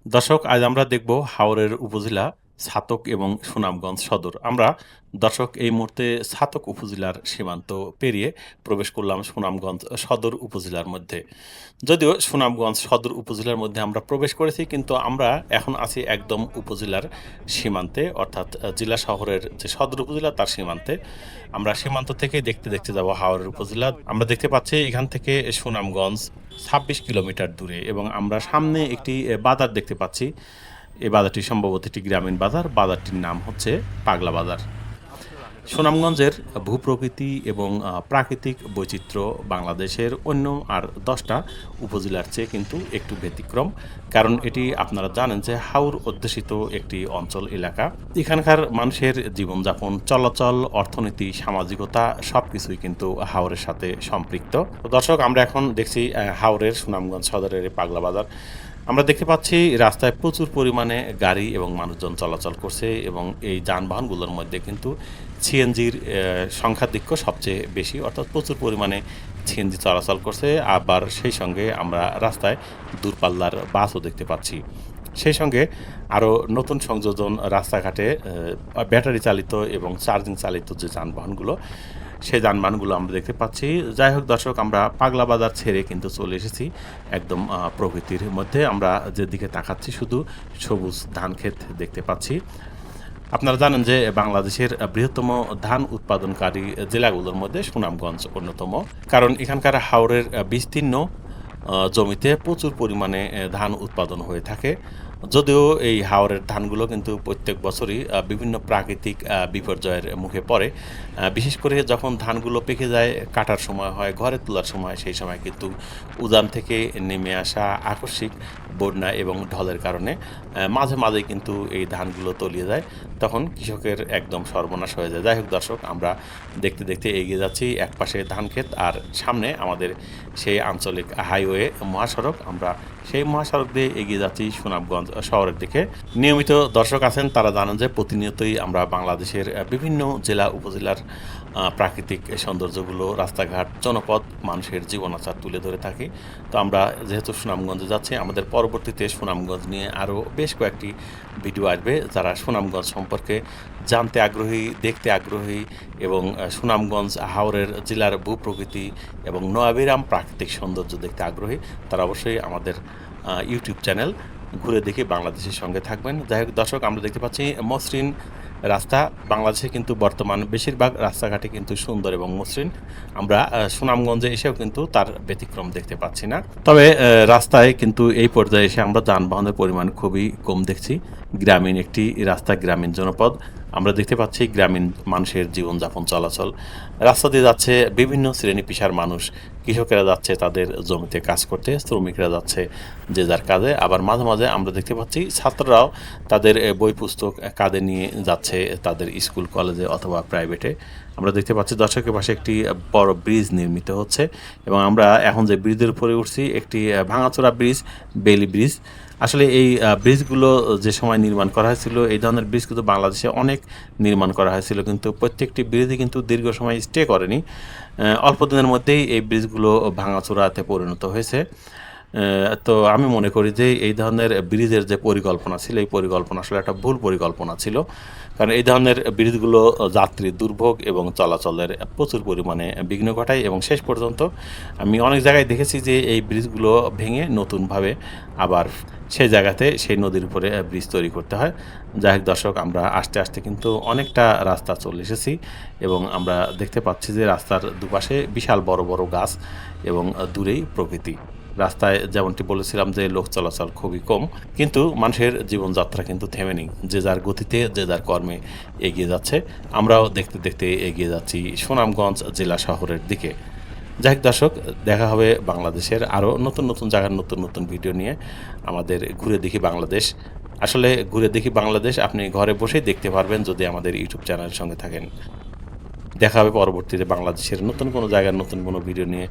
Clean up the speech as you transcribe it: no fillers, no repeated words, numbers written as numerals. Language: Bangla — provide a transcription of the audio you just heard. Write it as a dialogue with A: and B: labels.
A: দর্শক, আজ আমরা দেখব হাওরের উপজেলা ছাতক এবং সুনামগঞ্জ সদর। আমরা দর্শক এই মুহূর্তে ছাতক উপজেলার সীমান্ত পেরিয়ে প্রবেশ করলাম সুনামগঞ্জ সদর উপজেলার মধ্যে। যদিও সুনামগঞ্জ সদর উপজেলার মধ্যে আমরা প্রবেশ করেছি, কিন্তু আমরা এখন আছি একদম উপজেলার সীমান্তে, অর্থাৎ জেলা শহরের যে সদর উপজেলা তার সীমান্তে। আমরা সীমান্ত থেকে দেখতে দেখতে যাব হাওরের উপজেলা। আমরা দেখতে পাচ্ছি এখান থেকে সুনামগঞ্জ ২৬ কিলোমিটার দূরে, এবং আমরা সামনে একটি বাজার দেখতে পাচ্ছি। এই বাজারটি সম্ভবত একটি গ্রামীণ বাজার। বাজারটির নাম হচ্ছে পাগলা বাজার। সুনামগঞ্জের ভূপ্রকৃতি এবং প্রাকৃতিক বৈচিত্র্য বাংলাদেশের অন্য আর 10টা উপজেলার চেয়ে কিন্তু একটু ব্যতিক্রম, কারণ এটি আপনারা জানেন যে হাওর অধ্যুষিত একটি অঞ্চল এলাকা। এখানকার মানুষের জীবনযাপন, চলাচল, অর্থনীতি, সামাজিকতা সব কিছুই কিন্তু হাওরের সাথে সম্পৃক্ত। দর্শক, আমরা এখন দেখছি হাওরের সুনামগঞ্জ সদরের পাগলা বাজার। আমরা দেখতে পাচ্ছি রাস্তায় প্রচুর পরিমাণে গাড়ি এবং মানুষজন চলাচল করছে, এবং এই যানবাহনগুলোর মধ্যে কিন্তু সিএনজির সংখ্যাধিক্য সবচেয়ে বেশি, অর্থাৎ প্রচুর পরিমাণে সিএনজি চলাচল করছে। আবার সেই সঙ্গে আমরা রাস্তায় দূরপাল্লার বাসও দেখতে পাচ্ছি। সেই সঙ্গে আরও নতুন সংযোজন রাস্তাঘাটে ব্যাটারি চালিত এবং চার্জিং চালিত যে যানবাহনগুলো, সেই যানবাহনগুলো আমরা দেখতে পাচ্ছি। যাই হোক দর্শক, আমরা পাগলা বাজার ছেড়ে কিন্তু চলে এসেছি একদম প্রকৃতির মধ্যে। আমরা যেদিকে তাকাচ্ছি শুধু সবুজ ধান ক্ষেত দেখতে পাচ্ছি। আপনারা জানেন যে বাংলাদেশের বৃহত্তম ধান উৎপাদনকারী জেলাগুলোর মধ্যে সুনামগঞ্জ অন্যতম, কারণ এখানকার হাওরের বিস্তীর্ণ জমিতে প্রচুর পরিমাণে ধান উৎপাদন হয়ে থাকে। যদিও এই হাওরের ধানগুলো কিন্তু প্রত্যেক বছরই বিভিন্ন প্রাকৃতিক বিপর্যয়ের মুখে পড়ে। বিশেষ করে যখন ধানগুলো পেকে যায়, কাটার সময় হয়, ঘরে তোলার সময়, সেই সময় কিন্তু উজান থেকে নেমে আসা আকস্মিক বন্যা এবং ঢলের কারণে মাঝে মাঝে কিন্তু এই ধানগুলো তলিয়ে যায়। তখন কৃষকের একদম সর্বনাশ হয়ে যায়। যাই হোক দর্শক, আমরা দেখতে দেখতে এগিয়ে যাচ্ছি। একপাশে ধান ক্ষেত আর সামনে আমাদের সেই আঞ্চলিক হাইওয়ে মহাসড়ক। আমরা সেই মহাসড়ক দিয়ে এগিয়ে যাচ্ছি সুনামগঞ্জ শহরের দিকে। নিয়মিত দর্শক আছেন, তারা জানেন যে প্রতিনিয়তই আমরা বাংলাদেশের বিভিন্ন জেলা উপজেলার প্রাকৃতিক সৌন্দর্যগুলো, রাস্তাঘাট, জনপদ, মানুষের জীবনাচার তুলে ধরে থাকি। তো আমরা যেহেতু সুনামগঞ্জে যাচ্ছি, আমাদের পরবর্তীতে সুনামগঞ্জ নিয়ে আরও বেশ কয়েকটি ভিডিও আসবে। যারা সুনামগঞ্জ সম্পর্কে জানতে আগ্রহী, দেখতে আগ্রহী, এবং সুনামগঞ্জ হাওরের জেলার ভূপ্রকৃতি এবং নোয়াবিরাম প্রাকৃতিক সৌন্দর্য দেখতে আগ্রহী, তারা অবশ্যই আমাদের ইউটিউব চ্যানেল ঘুরে দেখে বাংলাদেশের সঙ্গে থাকবেন। যাই হোক দর্শক, আমরা দেখতে পাচ্ছি মসৃণ রাস্তা। বাংলাদেশে কিন্তু বর্তমান বেশিরভাগ রাস্তাঘাটে কিন্তু সুন্দর এবং মসৃণ। আমরা সুনামগঞ্জে এসেও কিন্তু তার ব্যতিক্রম দেখতে পাচ্ছি না। তবে রাস্তায় কিন্তু এই পর্যায়ে এসে আমরা যানবাহনের পরিমাণ খুবই কম দেখছি। গ্রামীণ একটি রাস্তা, গ্রামীণ জনপদ। আমরা দেখতে পাচ্ছি গ্রামীণ মানুষের জীবনযাপন, চলাচল। রাস্তা দিয়ে যাচ্ছে বিভিন্ন শ্রেণী পেশার মানুষ। কৃষকেরা যাচ্ছে তাদের জমিতে কাজ করতে, শ্রমিকরা যাচ্ছে যে যার কাজে। আবার মাঝে মাঝে আমরা দেখতে পাচ্ছি ছাত্ররাও তাদের বই পুস্তক কাঁধে নিয়ে যাচ্ছে তাদের স্কুল, কলেজে অথবা প্রাইভেটে। আমরা দেখতে পাচ্ছি দর্শকের পাশে একটি বড় ব্রিজ নির্মিত হচ্ছে, এবং আমরা এখন যে ব্রিজের উপরে উঠছি, একটি ভাঙাচোরা ব্রিজ, বেইলি ব্রিজ। আসলে এই ব্রিজগুলো যে সময় নির্মাণ করা হয়েছিল, এই ধরনের ব্রিজ কিন্তু বাংলাদেশে অনেক নির্মাণ করা হয়েছিল, কিন্তু প্রত্যেকটি ব্রিজই কিন্তু দীর্ঘ সময় স্টে করেনি। অল্প দিনের মধ্যেই এই ব্রিজগুলো ভাঙাচোরাতে পরিণত হয়েছে। তো আমি মনে করি যে এই ধরনের ব্রিজের যে পরিকল্পনা ছিল, এই পরিকল্পনা আসলে একটা ভুল পরিকল্পনা ছিল। কারণ এই ধরনের ব্রিজগুলো যাত্রী দুর্ভোগ এবং চলাচলের প্রচুর পরিমাণে বিঘ্ন ঘটায়, এবং শেষ পর্যন্ত আমি অনেক জায়গায় দেখেছি যে এই ব্রিজগুলো ভেঙে নতুনভাবে আবার সেই জায়গাতে সেই নদীর উপরে ব্রিজ তৈরি করতে হয়। যাই হোক দর্শক, আমরা আস্তে আস্তে কিন্তু অনেকটা রাস্তা চলে এসেছি, এবং আমরা দেখতে পাচ্ছি যে রাস্তার দুপাশে বিশাল বড় বড় গাছ এবং দূরেই প্রকৃতি। রাস্তায় যেমনটি বলেছিলাম যে লোক চলাচল খুবই কম, কিন্তু মানুষের জীবনযাত্রা কিন্তু থেমে নেই। যে যার গতিতে, যে যার কর্মে এগিয়ে যাচ্ছে। আমরাও দেখতে দেখতে এগিয়ে যাচ্ছি সুনামগঞ্জ জেলা শহরের দিকে। যাই হোক দর্শক, দেখা হবে বাংলাদেশের আরও নতুন নতুন জায়গার নতুন নতুন ভিডিও নিয়ে। আমাদের ঘুরে দেখি বাংলাদেশ। আসলে ঘুরে দেখি বাংলাদেশ আপনি ঘরে বসেই দেখতে পারবেন যদি আমাদের ইউটিউব চ্যানেলের সঙ্গে থাকেন। দেখা হবে পরবর্তীতে বাংলাদেশের নতুন কোনো জায়গার নতুন কোনো ভিডিও নিয়ে।